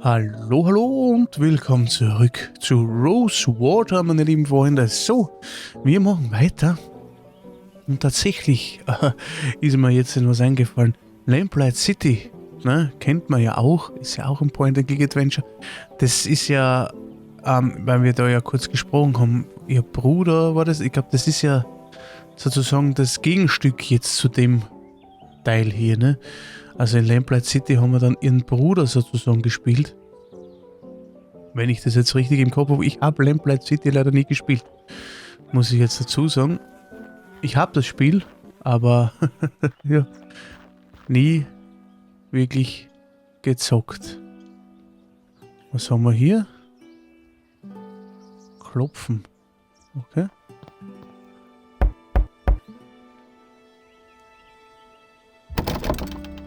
Hallo, hallo und willkommen zurück zu Rosewater, meine lieben Freunde. So, wir machen weiter. Und tatsächlich ist mir jetzt etwas eingefallen. Lamplight City, ne, kennt man ja auch, ist ja auch ein Point-and-Click-Adventure. Das ist ja, weil wir da ja kurz gesprochen haben, ihr Bruder war das, ich glaube, das ist ja sozusagen das Gegenstück jetzt zu dem Teil hier, ne? Also in Lamplight City haben wir dann ihren Bruder sozusagen gespielt. Wenn ich das jetzt richtig im Kopf habe, ich habe Lamplight City leider nie gespielt. Muss ich jetzt dazu sagen. Ich habe das Spiel, aber ja, nie wirklich gezockt. Was haben wir hier? Klopfen. Okay.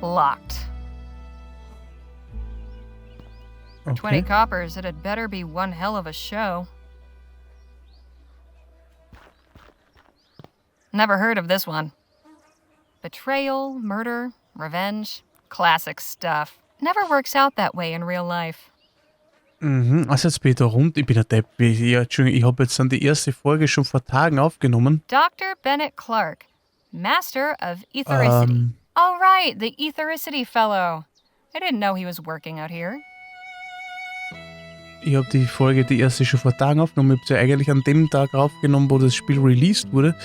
Locked. For 20 Okay. coppers, it had better be one hell of a show. Never heard of this one. Betrayal, murder, revenge, classic stuff. Never works out that way in real life. Also jetzt bin ich da rund, ich bin ein Depp. Ja, Entschuldigung, ich habe jetzt dann die erste Folge schon vor Tagen aufgenommen. Dr. Bennett Clark, Master of Ethericity. Oh, right, the Ethericity Fellow. I didn't know he was working out here. Ich habe die Folge, die erste, schon vor Tagen aufgenommen. Ich habe sie eigentlich an dem Tag aufgenommen, wo das Spiel released wurde.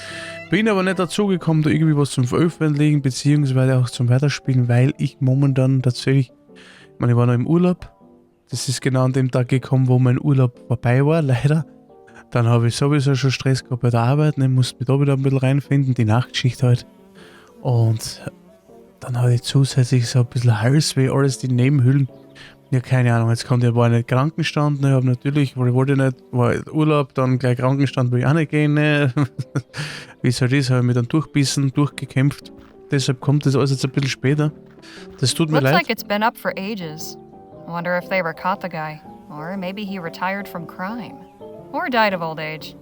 Bin aber nicht dazu gekommen, da irgendwie was zum Veröffentlichen, beziehungsweise auch zum Weiterspielen, weil ich momentan tatsächlich, ich meine, ich war noch im Urlaub. Das ist genau an dem Tag gekommen, wo mein Urlaub vorbei war, leider. Dann habe ich sowieso schon Stress gehabt bei der Arbeit, ne, musste mich da wieder ein bisschen reinfinden, die Nachtschicht halt. Und dann hatte ich zusätzlich so ein bisschen Halsweh, alles die Nebenhüllen. Ja, keine Ahnung, jetzt kommt ja, war nicht Krankenstand, ne, ich habe natürlich, weil ich wollte nicht, war Urlaub, dann gleich Krankenstand, will ich auch nicht gehen, ne. Wie es halt ist, habe ich mich dann durchbissen, durchgekämpft. Deshalb kommt das alles jetzt ein bisschen später. Das tut mir Looks leid. like it's been up for ages. I wonder if they ever caught the guy. Or maybe he retired from crime. Or died of old age.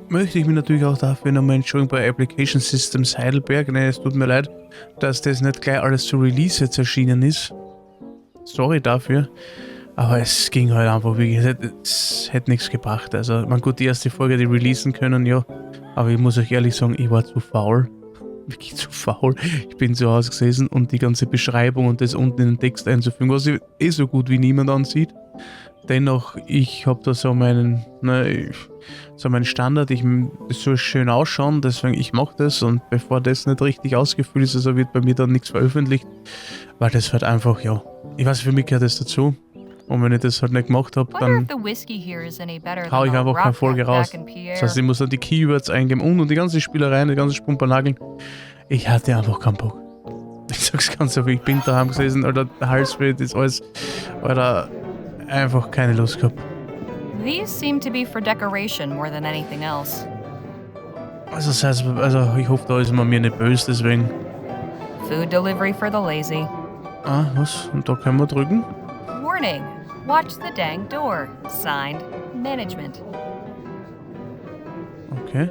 Möchte ich mich natürlich auch dafür nochmal entschuldigen bei Application Systems Heidelberg. Ne, es tut mir leid, dass das nicht gleich alles zu Release jetzt erschienen ist. Sorry dafür. Aber es ging halt einfach wirklich, es hätte nichts gebracht. Also, man gut, die erste Folge, die releasen können, ja. Aber ich muss euch ehrlich sagen, ich war zu faul. Wirklich zu faul. Ich bin zu Hause gesessen und die ganze Beschreibung und das unten in den Text einzufügen, was ich so gut wie niemand ansieht. Dennoch, ich habe da so meinen, so meinen Standard, das soll schön ausschauen, deswegen ich mache das und bevor das nicht richtig ausgefüllt ist, also wird bei mir dann nichts veröffentlicht, weil das halt einfach, ja, ich weiß, für mich gehört das dazu und wenn ich das halt nicht gemacht habe, Wonder dann if the whiskey here is any better hau than ich the einfach keine rock Folge raus. back in Das Pierre. heißt, ich muss dann die Keywords eingeben und die ganze Spielereien, die ganze Spumpernageln. Ich hatte einfach keinen Bock. Ich sag's ganz so, wie ich bin daheim gesessen, Alter, der Halsweh, das alles, Alter, einfach keine Lust gehabt. These seem to be for decoration more than anything else. Also, das heißt, ich hoffe, da ist man mir nicht böse, deswegen. Food delivery for the lazy. Ah, was? Und da können wir drücken? Warning, watch the dang door. Signed, management. Okay.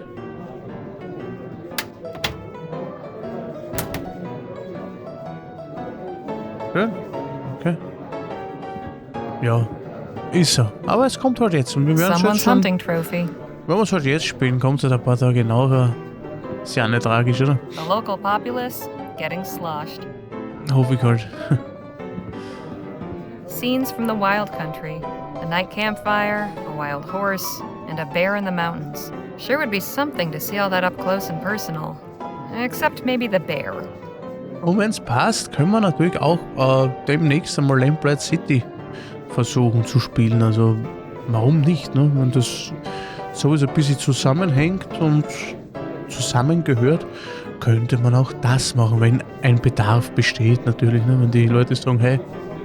Schön. Okay. Ja, ist so. Aber es kommt halt jetzt und wir werden es Someone's jetzt schon, hunting trophy. wenn wir es halt jetzt spielen, kommt es halt ein paar Tage nachher. Ist ja auch nicht tragisch, oder? The local populace getting sloshed. Hoffe ich halt. Scenes from the wild country. A night campfire, a wild horse, and a bear in the mountains. Sure would be something to see all that up close and personal. Except maybe the bear. Und wenn es passt, können wir natürlich auch demnächst einmal Lamplight City versuchen zu spielen. Also, warum nicht, ne? Wenn das sowieso ein bisschen zusammenhängt und zusammengehört, könnte man auch das machen, wenn ein Bedarf besteht, natürlich, ne? Wenn die Leute sagen, hey,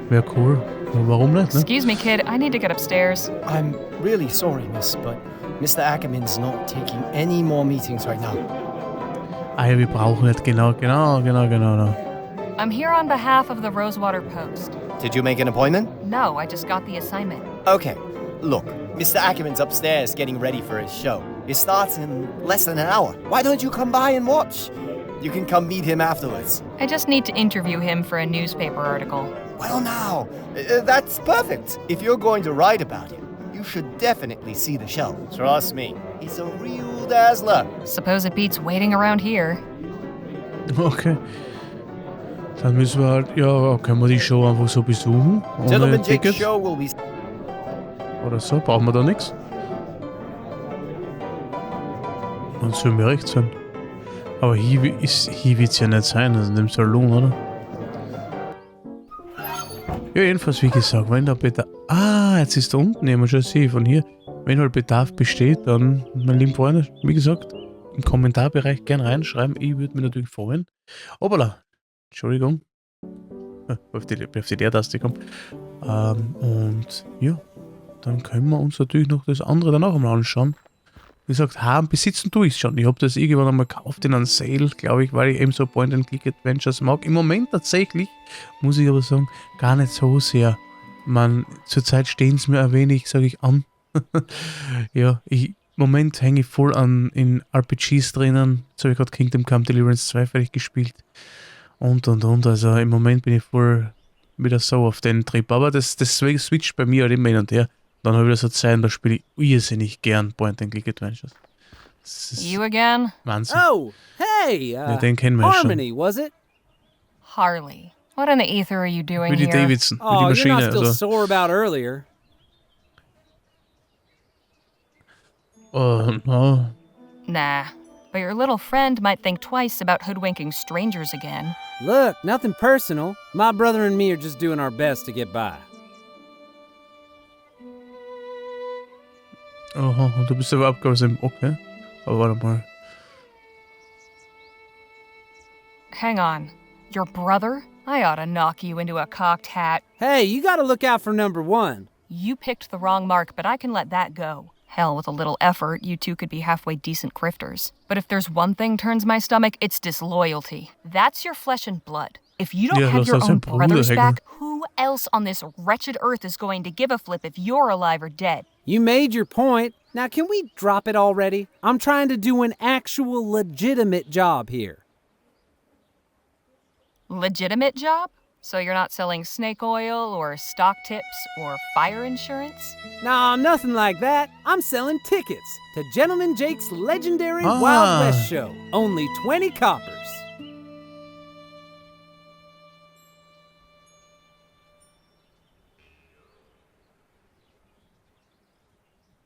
wäre cool, warum nicht, ne? Excuse me, kid, I need to get upstairs. I'm really sorry, miss, but Mr. Ackermann's not taking any more meetings right now. Ah ja, wir brauchen nicht, genau. I'm here on behalf of the Rosewater Post. Did you make an appointment? No, I just got the assignment. Okay, look, Mr. Ackermann's upstairs getting ready for his show. It starts in less than an hour. Why don't you come by and watch? You can come meet him afterwards. I just need to interview him for a newspaper article. Well, now, that's perfect. If you're going to write about him, you should definitely see the show. Trust me, he's a real dazzler. Suppose it beats waiting around here. Okay. Dann müssen wir halt, ja, können wir die Show einfach so besuchen. Ohne Gentleman Jake's Ticket show will be... oder so. Brauchen wir da nichts. Dann sollen wir recht sein. Aber hier wird es ja nicht sein, also in dem Salon, oder? Ja, jedenfalls, wie gesagt, wenn der Bedarf... Ah, jetzt ist da unten, ja, man schon sehen, von hier. Wenn halt Bedarf besteht, dann, meine lieben Freunde, wie gesagt, im Kommentarbereich gerne reinschreiben. Ich würde mich natürlich freuen. Obala, Entschuldigung. Auf die Leertaste kommt. Und ja, dann können wir uns natürlich noch das andere dann auch einmal anschauen. Wie gesagt, haben, besitzen tue ich es schon. Ich habe das irgendwann einmal gekauft in einem Sale, glaube ich, weil ich eben so Point-and-Click-Adventures mag. Im Moment tatsächlich, muss ich aber sagen, gar nicht so sehr. Zurzeit stehen es mir ein wenig, sage ich, an. Ja, im Moment hänge ich voll in RPGs drinnen. Jetzt habe ich gerade Kingdom Come Deliverance 2 fertig gespielt. Und. Also im Moment bin ich voll wieder so auf den Trip. Aber das switcht bei mir halt immer hin und her. Dann habe ich wieder so Zeiten, da spiele ich irrsinnig gern Point-and-Click-Adventures. You again? Wahnsinn. Oh, hey, Ja, den kennen wir ja schon. Harmony, was it? Harley. What in the ether are you doing Wie die here? Davidson, wie die Oh, you're Maschine. not still Also. sore about earlier. Oh, no. Nah, but your little friend might think twice about hoodwinking strangers again. Look, nothing personal. My brother and me are just doing our best to get by. Aha, und du bist aber abgehoben. Okay. Aber warte mal. Hang on. Your brother? I ought to knock you into a cocked hat. Hey, you gotta look out for number one. You picked the wrong mark, but I can let that go. Hell, with a little effort, you two could be halfway decent crifters. But if there's one thing turns my stomach, it's disloyalty. That's your flesh and blood. If you don't Ja, have das your ist own ein Bruder, brothers Hegel. back, who else on this wretched earth is going to give a flip if you're alive or dead? You made your point. Now, can we drop it already? I'm trying to do an actual legitimate job here. Legitimate job? So you're not selling snake oil or stock tips or fire insurance? Nah, nothing like that. I'm selling tickets to Gentleman Jake's legendary Ah. Wild West show. Only 20 coppers.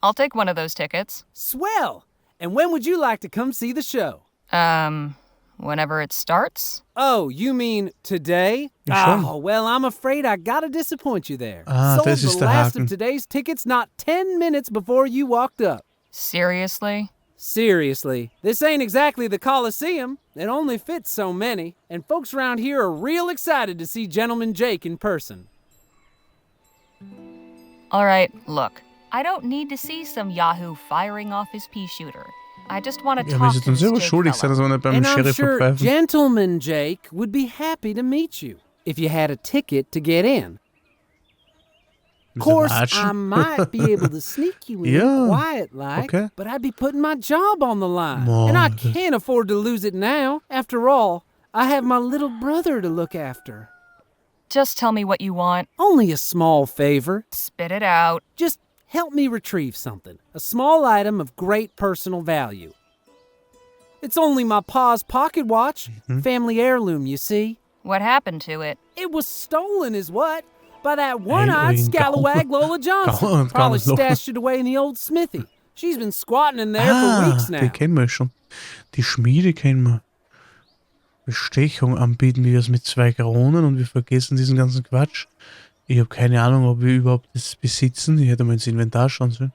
I'll take one of those tickets. Swell! And when would you like to come see the show? Whenever it starts? Oh, you mean today? Ja, schon. Oh, well, I'm afraid I gotta disappoint you there. Ah, Sold das ist the der last Haken. of today's tickets not 10 minutes before you walked up. Seriously? Seriously, this ain't exactly the Coliseum. It only fits so many, and folks around here are real excited to see Gentleman Jake in person. All right, look. I don't need to see some Yahoo firing off his pea shooter. I just want to Ja, wir talk sind to uns this selber Jake schuldig sein, fella. dass wir nicht beim And I'm Sheriff sure verpfeifen. Gentleman Jake would be happy to meet you if you had a ticket to get in. Of course, I might be able to sneak you in Yeah, quiet like, okay. but I'd be putting my job on the line. Oh, And I das- can't afford to lose it now. After all, I have my little brother to look after. Just tell me what you want. Only a small favor. Spit it out. Just help me retrieve something. A small item of great personal value. It's only my pa's pocket watch. Family heirloom, you see. What happened to it? It was stolen is what? By that one-eyed Hey, scalawag Lola Johnson. Probably Lola. stashed it away in the old smithy. She's been squatting in there for weeks Die now. kennen wir schon. Die Schmiede kennen wir. Bestechung anbieten wir das mit 2 Kronen und wir vergessen diesen ganzen Quatsch. Ich habe keine Ahnung, ob wir überhaupt das besitzen. Ich hätte mal ins Inventar schauen sollen.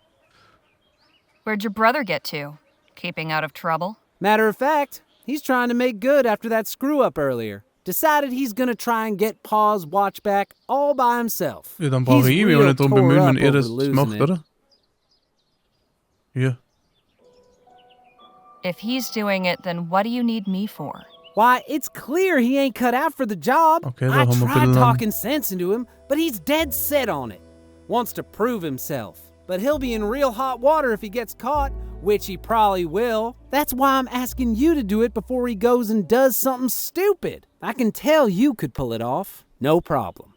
Where'd your brother get to? Keeping out of trouble? Matter of fact, he's trying to make good after that screw-up earlier. Decided he's gonna try and get Pa's watch back all by himself. Ja, dann brauche He's ich mich auch real nicht drum tore bemühen, wenn up er over das losing macht, it. oder? Ja. If he's doing it, then what do you need me for? Why, it's clear he ain't cut out for the job. Okay, da I haben wir ein tried bisschen talking sense into him, but he's dead set on it. Wants to prove himself. But he'll be in real hot water if he gets caught, which he probably will. That's why I'm asking you to do it before he goes and does something stupid. I can tell you could pull it off. No problem.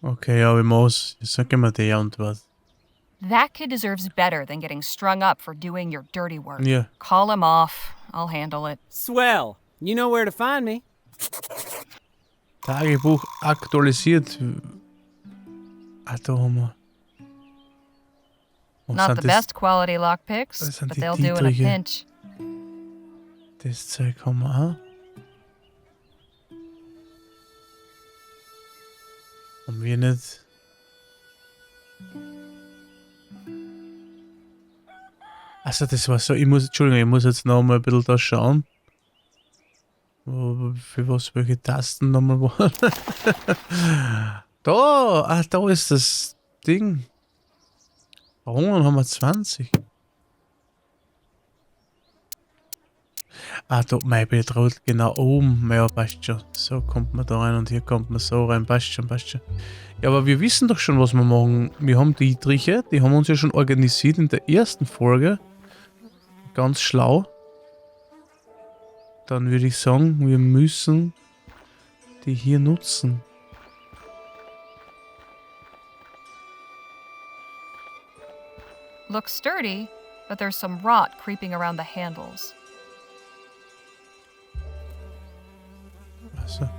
Okay, ja, ich muss. Ich sag immer die Antwort. That kid deserves better than getting strung up for doing your dirty work. Ja. Call him off. I'll handle it. Swell. You know where to find me. Tagebuch aktualisiert. Ah, da haben wir. Was Not sind the das? best quality lockpicks, Das sind but die they'll do in a Dietriche. pinch. Das Zeug haben wir auch. Haben wir nicht. Also das war so, Entschuldigung, ich muss jetzt noch mal ein bisschen da schauen. Für was welche Tasten nochmal waren. Da ist das Ding. Warum haben wir 20? Da, mein Betraut, genau oben. Ja, passt schon. So kommt man da rein und hier kommt man so rein. Passt schon, passt schon. Ja, aber wir wissen doch schon, was wir machen. Wir haben die Dietriche, die haben uns ja schon organisiert in der ersten Folge. Ganz schlau. Dann würde ich sagen, wir müssen die hier nutzen. Looks sturdy, but there's some rot creeping around the handles. Also.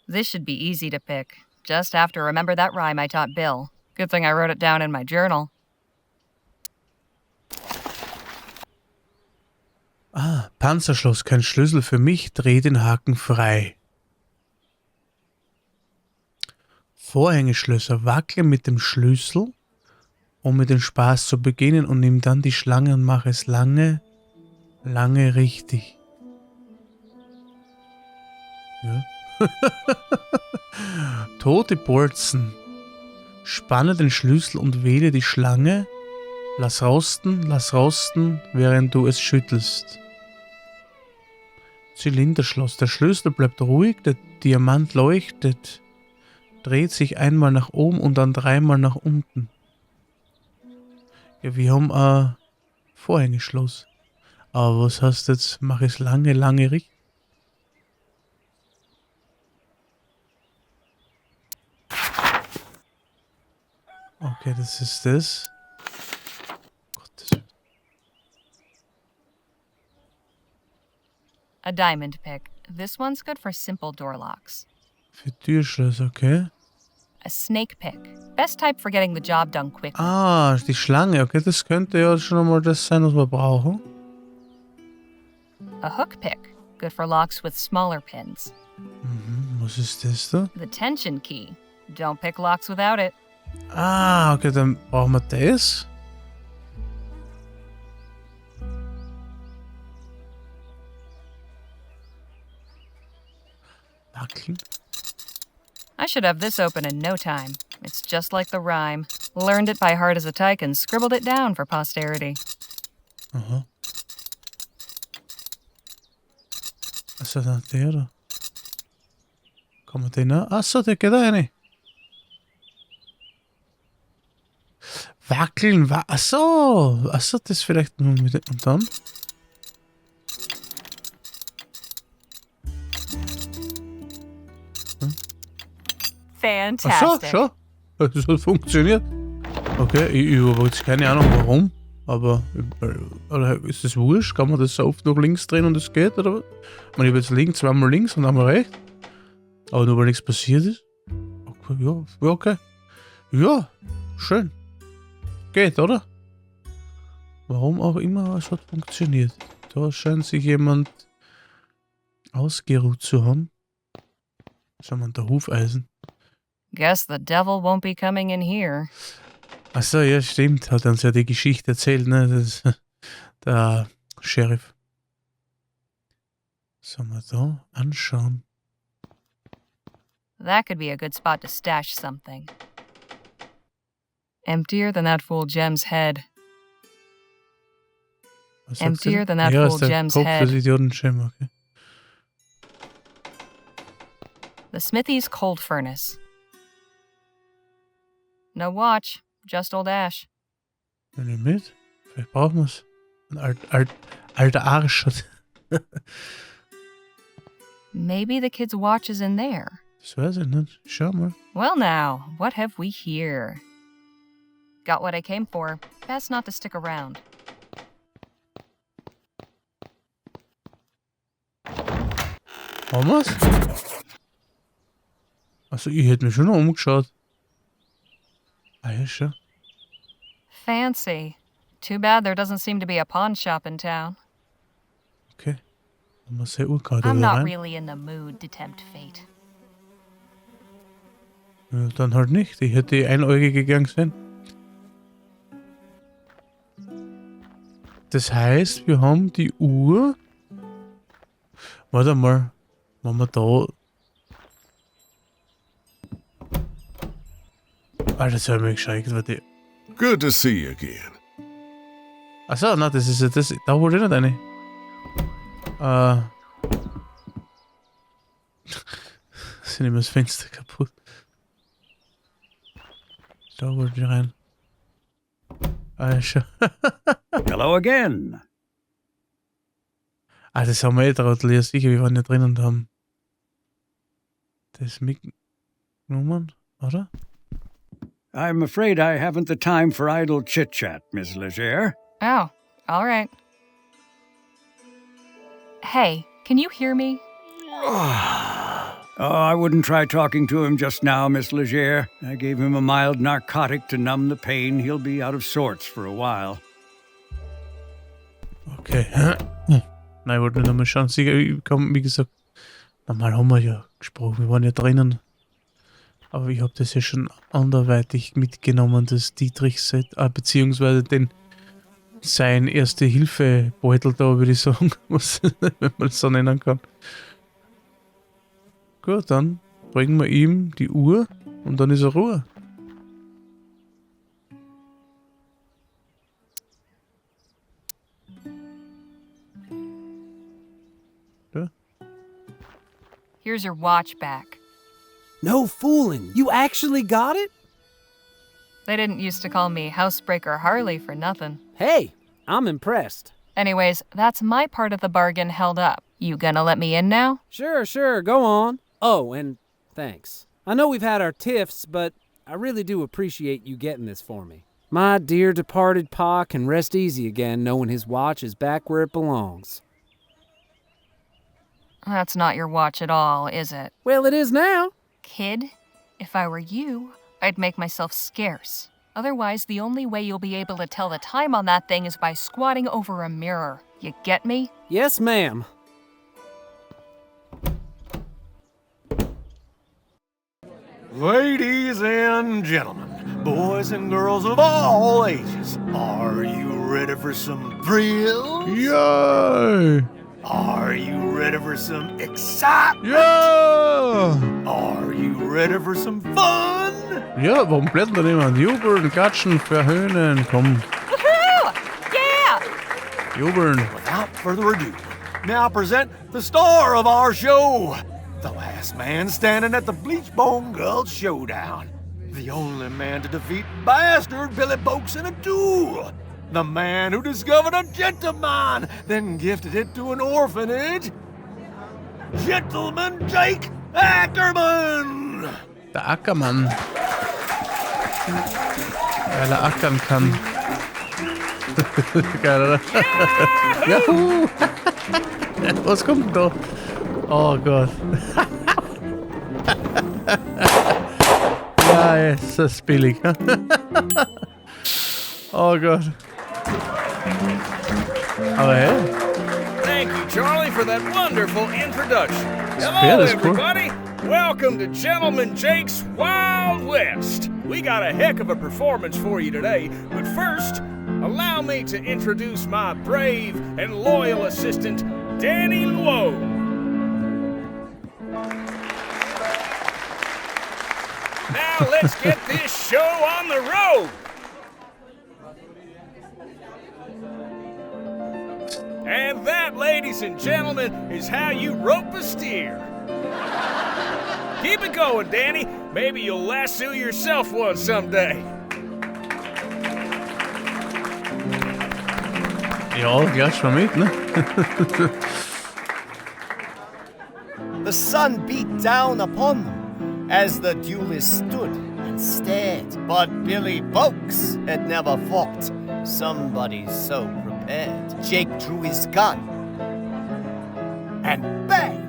This should be easy to pick. Just have to remember that rhyme I taught Bill. Good thing I wrote it down in my journal. Panzerschloss, kein Schlüssel für mich, dreh den Haken frei. Vorhängeschlösser, wackle mit dem Schlüssel, um mit dem Spaß zu beginnen und nimm dann die Schlange und mach es lange, lange richtig. Ja. Tote Bolzen. Spanne den Schlüssel und wähle die Schlange. Lass rosten, während du es schüttelst. Zylinderschloss. Der Schlüssel bleibt ruhig, der Diamant leuchtet, dreht sich einmal nach oben und dann dreimal nach unten. Ja, wir haben ein Vorhängeschloss. Aber was heißt jetzt, mach es lange, lange richtig? Okay, das ist das. Gottes Willen. A diamond pick. This one's good for simple door locks. Für Türschlösser, okay. A snake pick. Best type for getting the job done quickly. Die Schlange, okay, das könnte ja schon einmal das sein, was wir brauchen. A hook pick. Good for locks with smaller pins. Was ist das da? The tension key. Don't pick locks without it. Okay, dann brauchen wir das. Wackeln. I should have this open in no time. It's just like the rhyme. Learned it by heart as a tyke and scribbled it down for posterity. Aha. Was ist denn der da? Kann man den auch? Achso, der geht da rein. Wackeln, achso, das vielleicht nur mit und dann? Fantastic. Schon. Das hat funktioniert. Okay, ich habe jetzt keine Ahnung warum, aber oder ist das wurscht? Kann man das so oft nach links drehen und es geht? Oder was? Ich meine, ich habe jetzt links, zweimal links und einmal rechts. Aber nur weil nichts passiert ist. Okay, ja, okay. Ja, schön. Geht, oder? Warum auch immer, es hat funktioniert. Da scheint sich jemand ausgeruht zu haben. Was haben wir da? Hufeisen. Guess the devil won't be coming in here. Achso, ja, stimmt. Hat uns ja die Geschichte erzählt, ne? Das, der Sheriff. Sollen wir da anschauen? That could be a good spot to stash something. Emptier than that fool Jem's head. Was sagt Emptier sie? than that Ja, fool ist der Jem's Kopf des head. Idioten Jem, okay. The Smithy's cold furnace. No watch, just old ash. Nimm ich mit? Vielleicht brauchen wir es. Ein alter Arsch. Maybe the kid's watch is in there. Das weiß ich nicht. Schau mal. Well now, what have we here? Got what I came for. Best not to stick around. Haben wir's? Also, ich hätte mich schon noch umgeschaut. Ah ja, schon. Fancy. Too bad there doesn't seem to be a pawn shop in town. Okay. Dann muss ich Urkarte I'm wieder not rein. really in the mood to tempt fate. Ja, dann halt nicht. Ich hätte die einäugige gern gesehen. Das heißt, wir haben die Uhr. Warte mal. Wenn wir da. Alter, das habe ich mir gescheit, warte. Good to see you again. Achso, nein, das ist ja das. Da wollte ich nicht rein. Sind immer das Fenster kaputt. Da wollte ich rein. Ah, schon. Hello again. Ah, das haben wir eh drauf. Sicher, wir waren ja drin und haben das mitgenommen, oder? I'm afraid I haven't the time for idle chit-chat, Miss Leger. Oh, all right. Hey, can you hear me? Oh, I wouldn't try talking to him just now, Miss Leger. I gave him a mild narcotic to numb the pain. He'll be out of sorts for a while. Okay. Nein, ich wollte nur noch mal schauen. Sicher, wie gesagt, normal haben wir ja gesprochen. Wir waren ja drinnen. Aber ich habe das ja schon anderweitig mitgenommen, das Dietrich-Set, beziehungsweise sein Erste-Hilfe-Beutel da, würde ich sagen, wenn man es so nennen kann. Gut, dann bringen wir ihm die Uhr und dann ist er Ruhe. Ja. Here's your watch back. No fooling. You actually got it? They didn't used to call me Housebreaker Harley for nothing. Hey, I'm impressed. Anyways, that's my part of the bargain held up. You gonna let me in now? Sure, go on. Oh, and thanks. I know we've had our tiffs, but I really do appreciate you getting this for me. My dear departed pa can rest easy again knowing his watch is back where it belongs. That's not your watch at all, is it? Well, it is now. Kid, if I were you, I'd make myself scarce. Otherwise, the only way you'll be able to tell the time on that thing is by squatting over a mirror. You get me? Yes, ma'am. Ladies and gentlemen, boys and girls of all ages, are you ready for some thrills? Yay! Are you ready for some excitement? Ja! Are you ready for some fun? Ja, warum blättern da niemand? Jubeln, klatschen, verhöhnen, komm. Woohoo! Yeah! Jubeln. Without further ado, now present the star of our show, the last man standing at the Bleachbone Gulch Showdown, the only man to defeat Bastard Billy Boakes in a duel, the man who discovered a gentleman, then gifted it to an orphanage, Gentleman Jake Ackermann! Der Ackermann. Weil er ackern kann. Geil, oder? Juhu! Was kommt denn da? Oh Gott. Ja, ist das billig. Oh Gott. Aber hey. Thank you, Charlie, for that wonderful introduction. fair, Hello, that's cool. everybody. Welcome to Gentleman Jake's Wild West. We got a heck of a performance for you today, but first, allow me to introduce my brave and loyal assistant, Danny Luo. Now let's get this show on the road. And that, ladies and gentlemen, is how you rope a steer. Keep it going, Danny. Maybe you'll lasso yourself one someday. Ja, gleich schon mit, ne? The sun beat down upon them as the duelists stood and stared. But Billy Boakes had never fought somebody so prepared. Jake drew his gun, and bang!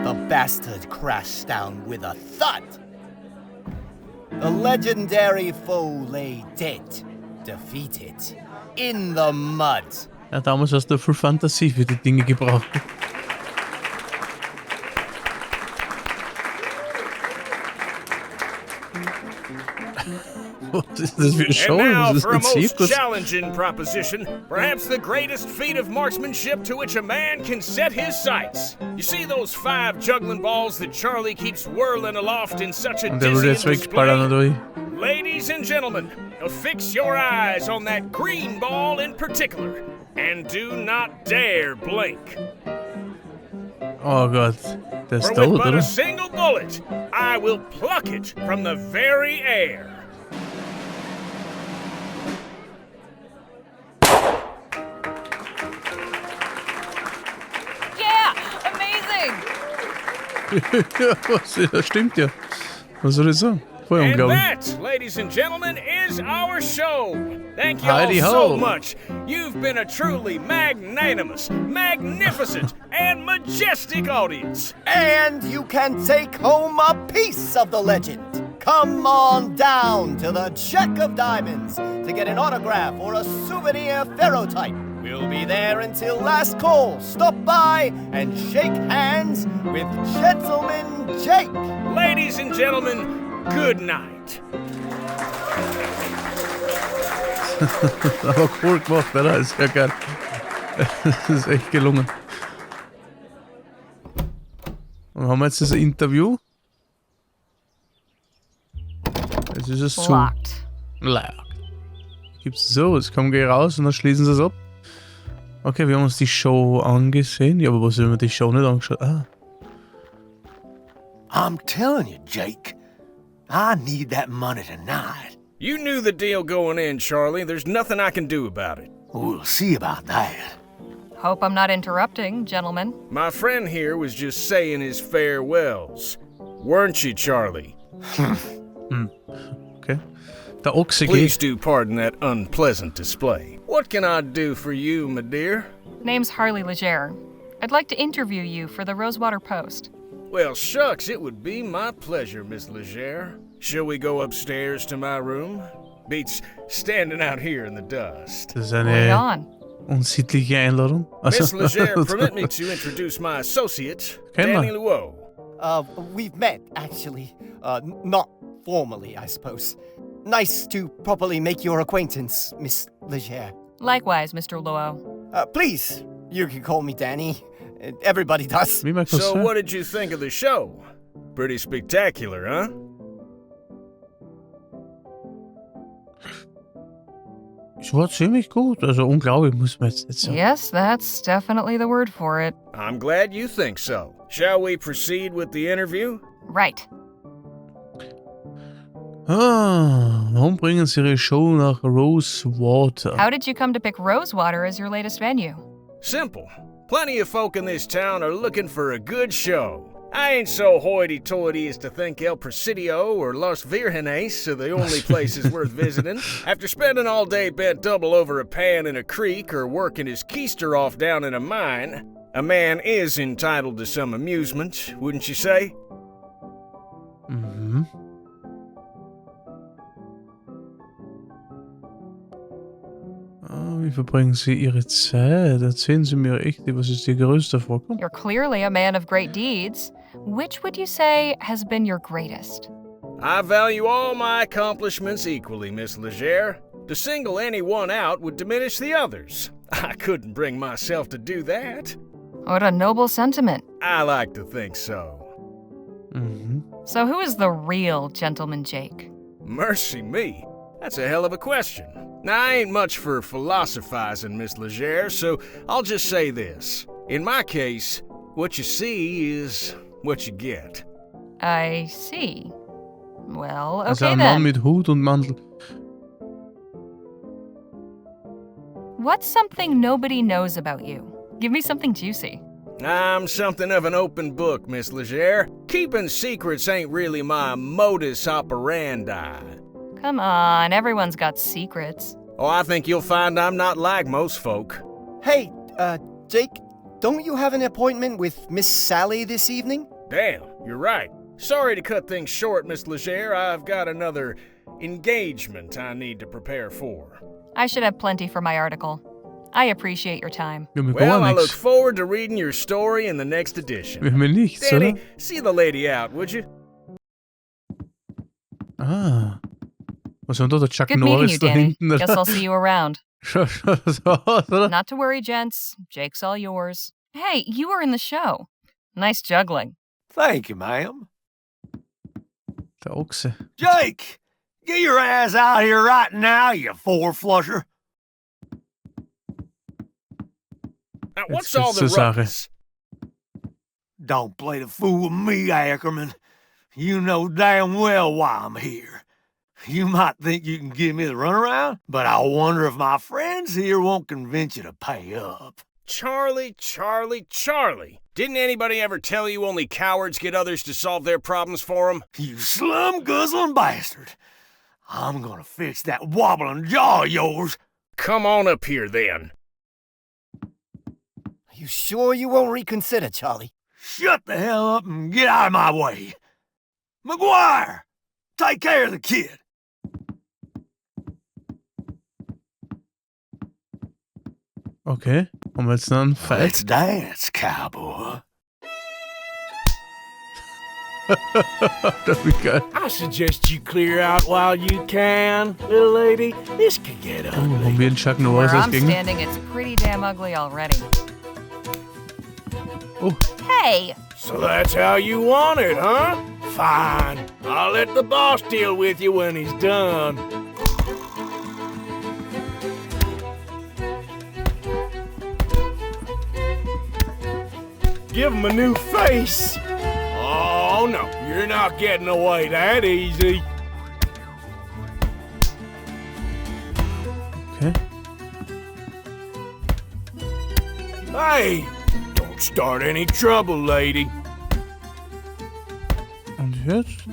The bastard crashed down with a thud. The legendary foe lay dead, defeated, in the mud. Ja, damals hast du viel Fantasie für die Dinge gebraucht. Was ist das für eine Show? And now Was ist for a ein most Zirkus? challenging proposition, perhaps the greatest feat of marksmanship to which a man can set his sights. You see those 5 juggling balls that Charlie keeps whirling aloft in such a Und der wurde jetzt dizzying weggeballert, display? oder wie? Ladies and gentlemen, fix your eyes on that green ball in particular, and do not dare blink. Oh Gott, der ist For tot, with but oder? a single bullet, I will pluck it from the very air. Yeah! Amazing! Ja, das stimmt ja. Was soll ich sagen? Voll And unglaublich. that, ladies and gentlemen, is our show. Thank you all Heidi so ho. much. You've been a truly magnanimous, magnificent, and majestic audience. And you can take home a piece of the legend. Come on down to the Jack of Diamonds to get an autograph or a souvenir ferrotype. We'll be there until last call. Stop by and shake hands with Gentleman Jake. Ladies and gentlemen, good night. Aber cool gemacht, oder? Ist ja geil. Das ist echt gelungen. Und haben wir jetzt das Interview. Jetzt ist es zu. Locked. Locked. Gibt's so, jetzt kommen wir raus und dann schließen sie es ab. Okay, wir haben uns die Show angesehen. Ja, aber was haben wir die Show nicht angeschaut? Ah. I'm telling you, Jake, I need that money tonight. You knew the deal going in, Charlie. There's nothing I can do about it. We'll see about that. Hope I'm not interrupting, gentlemen. My friend here was just saying his farewells. Weren't you, Charlie? Okay. Der Ochse Please geht. do pardon that unpleasant display. What can I do for you, my dear? Name's Harley Leger. I'd like to interview you for the Rosewater Post. Well, shucks, it would be my pleasure, Miss Leger. Shall we go upstairs to my room? Beats standing out here in the dust. Das ist Bring eine on. unsittliche Einladung. Miss Leger, permit me to introduce my associate, Kenn man. Danny Luo. We've met, actually. Not formally, I suppose. Nice to properly make your acquaintance, Miss Leger. Likewise, Mr. Luo. Please, you can call me Danny. Everybody does. Wie man kann So sagen. what did you think of the show? Pretty spectacular, huh? Es war ziemlich gut. Also unglaublich, muss man jetzt nicht sagen. Yes, that's definitely the word for it. I'm glad you think so. Shall we proceed with the interview? Right. Warum bringen sie ihre Show nach Rosewater? How did you come to pick Rosewater as your latest venue? Simple. Plenty of folk in this town are looking for a good show. I ain't so hoity-toity as to think El Presidio or Los Virgenes are the only places worth visiting. After spending all day bent double over a pan in a creek or working his keister off down in a mine, a man is entitled to some amusement, wouldn't you say? Mhm. Wie verbringen Sie Ihre Zeit? Erzählen Sie mir echt, was ist Ihr größter Vorkommen? You're clearly a man of great deeds. Which would you say has been your greatest? I value all my accomplishments equally, Miss Leger. To single any one out would diminish the others. I couldn't bring myself to do that. What a noble sentiment. I like to think so. Mhm. So who is the real Gentleman Jake? Mercy me, that's a hell of a question. Now, I ain't much for philosophizing, Miss Leger, so I'll just say this. In my case, what you see is what you get. I see. Well, Also okay ein Mann then. mit Hut und Mantel. What's something nobody knows about you? Give me something juicy. I'm something of an open book, Miss Leger. Keeping secrets ain't really my modus operandi. Come on, everyone's got secrets. Oh, I think you'll find I'm not like most folk. Hey, Jake, don't you have an appointment with Miss Sally this evening? Damn, you're right. Sorry to cut things short, Miss Leger. I've got another engagement I need to prepare for. I should have plenty for my article. I appreciate your time. Ja, mir Well, gar I look nichts. forward to reading your story in the next edition. Wir haben ja nichts, Danny, oder? see the lady out, would you? Ah. Was haben da der Chuck Good meeting Norris you, da Danny. hinten? Guess I'll see you around. Schau so aus, oder? Not to worry, gents. Jake's all yours. Hey, you were in the show. Nice juggling. Thank you, ma'am. Der Ochse. Jake, get your ass out here right now, you four-flusher. Now, what's Jetzt all the zur Sache. ruckus? Don't play the fool with me, Ackermann. You know damn well why I'm here. You might think you can give me the runaround, but I wonder if my friends here won't convince you to pay up. Charlie. Didn't anybody ever tell you only cowards get others to solve their problems for them? You slum-guzzling bastard. I'm gonna fix that wobbling jaw of yours. Come on up here, then. Are you sure you won't reconsider, Charlie? Shut the hell up and get out of my way. McGuire, take care of the kid. Okay. Haben wir jetzt noch einen Fight? Let's dance, cowboy. Das ist geil. I suggest you clear out while you can, little lady. This could get Oh, ugly. haben wir einen Chuck Norris Where als I'm Gegner? standing, it's pretty damn ugly already. Oh, Hey! So that's how you want it, huh? Fine. I'll let the boss deal with you when he's done. Give him a new face. Oh, no. You're not getting away that easy. okay. Hey, don't start any trouble, lady. Und jetzt?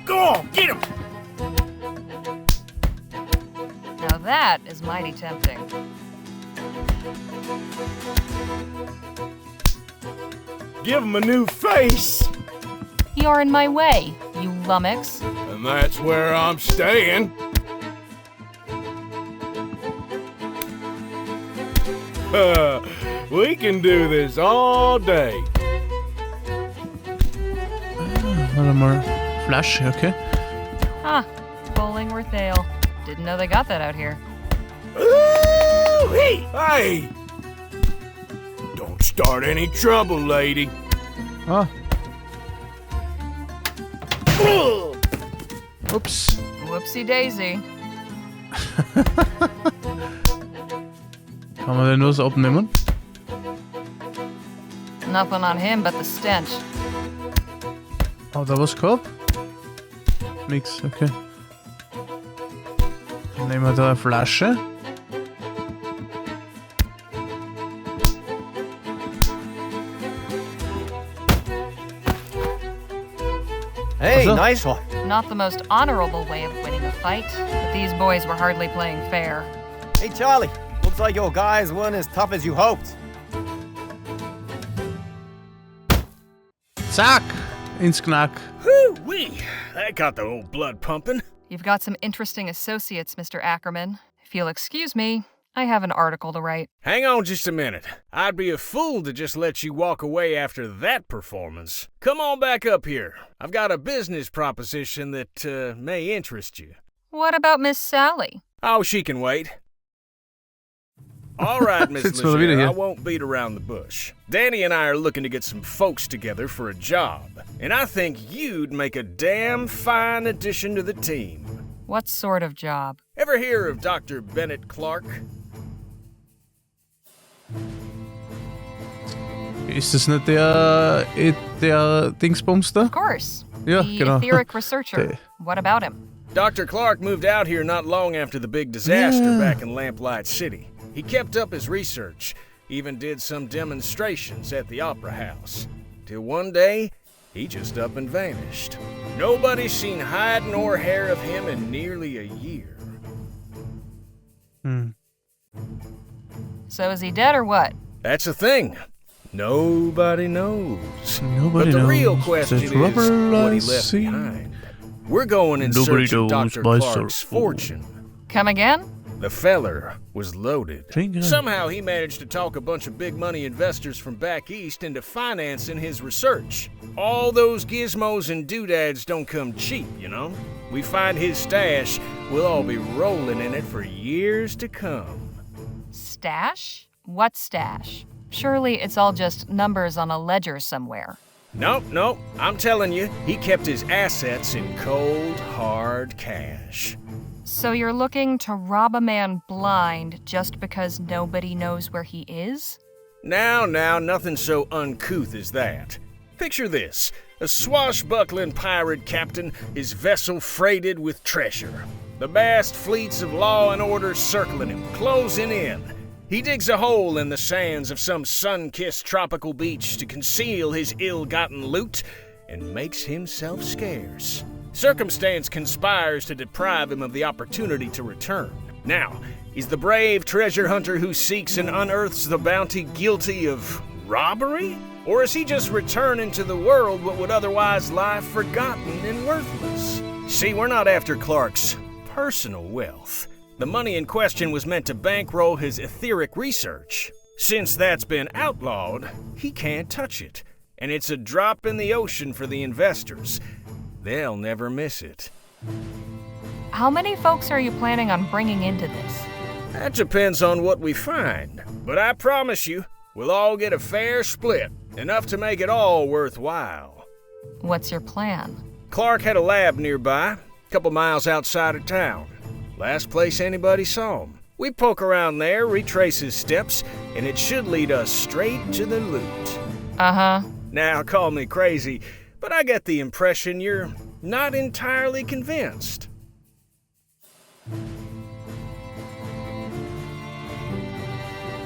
Go on, get him. Now that is mighty tempting. Give him a new face. You're in my way, you lummox. And that's where I'm staying. We can do this all day. Warte mal. Flasche, okay. Huh. Bollingworth Ale. Didn't know they got that out here. Ooh, hey! Don't start any trouble, lady. Ah, Ugh. ups. Whoopsie daisy. Kann man den nur so abnehmen? Nothing on him but the stench. Hat er was gehabt? Nix, okay. Dann nehmen wir da eine Flasche. Hey, What's up? nice one. Not the most honorable way of winning a fight, but these boys were hardly playing fair. Hey, Charlie. Looks like your guys weren't as tough as you hoped. Zack! Ins Knack. Whoo-wee! That got the old blood pumping. You've got some interesting associates, Mr. Ackermann. If you'll excuse me, I have an article to write. Hang on just a minute. I'd be a fool to just let you walk away after that performance. Come on back up here. I've got a business proposition that may interest you. What about Miss Sally? Oh, she can wait. All right, Miss Sitzt mal wieder Leger, hier. I won't beat around the bush. Danny and I are looking to get some folks together for a job, and I think you'd make a damn fine addition to the team. What sort of job? Ever hear of Dr. Bennett Clark? Ist das nicht der Dingsbums da? Of course. Ja, the genau. etheric researcher. Der- What about him? Dr. Clark moved out here not long after the big disaster Yeah. back in Lamplight City. He kept up his research, Even did some demonstrations at the Opera House. Till one day, he just up and vanished. Nobody's seen hide nor hair of him in nearly a year. So is he dead or what? That's the thing. Nobody knows. Nobody But the knows. real question That is rubber what he I left see. behind. We're going in Nobody search of knows Dr. my Clark's soul. fortune. Come again? The feller was loaded. Jingle. Somehow he managed to talk a bunch of big money investors from back east into financing his research. All those gizmos and doodads don't come cheap, you know? We find his stash, we'll all be rolling in it for years to come. Stash? What stash? Surely it's all just numbers on a ledger somewhere. Nope, I'm telling you, he kept his assets in cold, hard cash. So you're looking to rob a man blind just because nobody knows where he is? Now, nothing so uncouth as that. Picture this, a swashbuckling pirate captain, his vessel freighted with treasure. The vast fleets of law and order circling him, closing in. He digs a hole in the sands of some sun-kissed tropical beach to conceal his ill-gotten loot and makes himself scarce. Circumstance conspires to deprive him of the opportunity to return. Now, is the brave treasure hunter who seeks and unearths the bounty guilty of robbery? Or is he just returning to the world what would otherwise lie forgotten and worthless? See, we're not after Clark's personal wealth. The money in question was meant to bankroll his etheric research. Since that's been outlawed, he can't touch it. And it's a drop in the ocean for the investors. They'll never miss it. How many folks are you planning on bringing into this? That depends on what we find. But I promise you, we'll all get a fair split. Enough to make it all worthwhile. What's your plan? Clark had a lab nearby, a couple miles outside of town. Last place anybody saw him. We poke around there, retrace his steps, and it should lead us straight to the loot. Uh-huh. Now, call me crazy, but I get the impression you're not entirely convinced.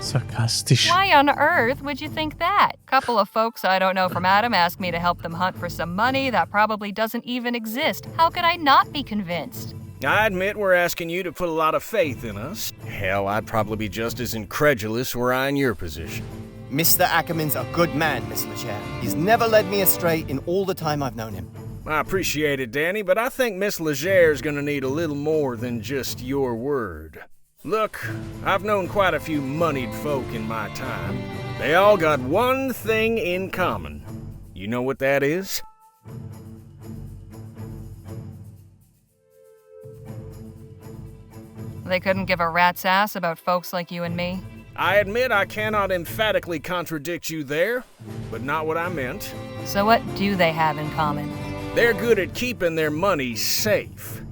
Sarkastisch. Why on earth would you think that? Couple of folks I don't know from Adam asked me to help them hunt for some money that probably doesn't even exist. How could I not be convinced? I admit we're asking you to put a lot of faith in us. Hell, I'd probably be just as incredulous were I in your position. Mr. Ackermann's a good man, Miss Leger. He's never led me astray in all the time I've known him. I appreciate it, Danny, but I think Miss Leger's gonna need a little more than just your word. Look, I've known quite a few moneyed folk in my time. They all got one thing in common. You know what that is? They couldn't give a rat's ass about folks like you and me. I admit I cannot emphatically contradict you there, but not what I meant. So what do they have in common? They're good at keeping their money safe.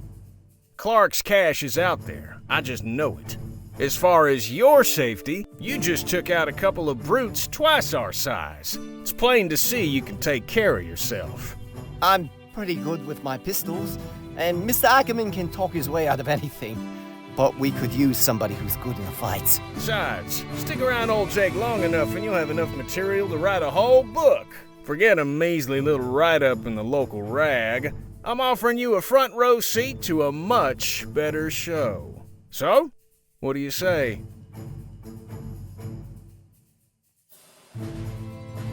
Clark's cash is out there. I just know it. As far as your safety, you just took out a couple of brutes twice our size. It's plain to see you can take care of yourself. I'm pretty good with my pistols, and Mr. Ackermann can talk his way out of anything. But we could use somebody who's good in a fight. Besides, stick around old Jake long enough and you'll have enough material to write a whole book. Forget a measly little write-up in the local rag. I'm offering you a front row seat to a much better show. So, what do you say?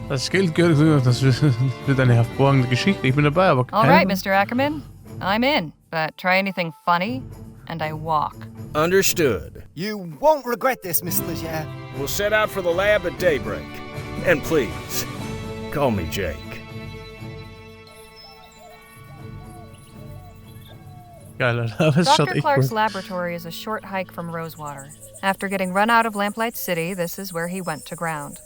Das Geld gehört, das wird eine hervorragende Geschichte. Ich bin dabei, aber All right, Mr. Ackermann. I'm in, but try anything funny, and I walk. Understood. You won't regret this, Miss Leger. We'll set out for the lab at daybreak. And please, call me Jake. Geil, aber es schaut Dr. echt Clark's cool. laboratory is a short hike from Rosewater. After getting run out of Lamplight City, this is where he went to ground.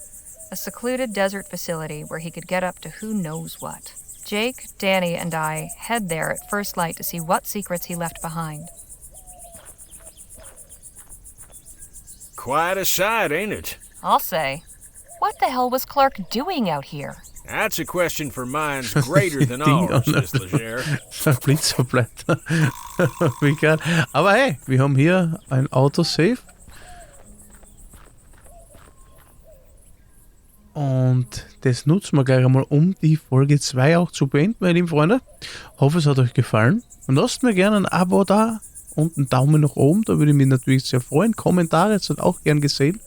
A secluded desert facility where he could get up to who knows what. Jake, Danny, and I head there at first light to see what secrets he left behind. Quite a sight, ain't it? I'll say. What the hell was Clark doing out here? That's a question for minds greater than ours, Miss Leger. Blitzerblätter. Wie geil. Aber hey, wir haben hier ein Autosave. Und das nutzen wir gleich einmal, um die Folge 2 auch zu beenden, meine lieben Freunde. Hoffe, es hat euch gefallen. Und lasst mir gerne ein Abo da und einen Daumen nach oben, da würde ich mich natürlich sehr freuen. Kommentare sind auch gern gesehen.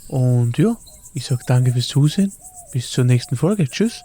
Und ja, ich sage danke fürs Zusehen. Bis zur nächsten Folge. Tschüss.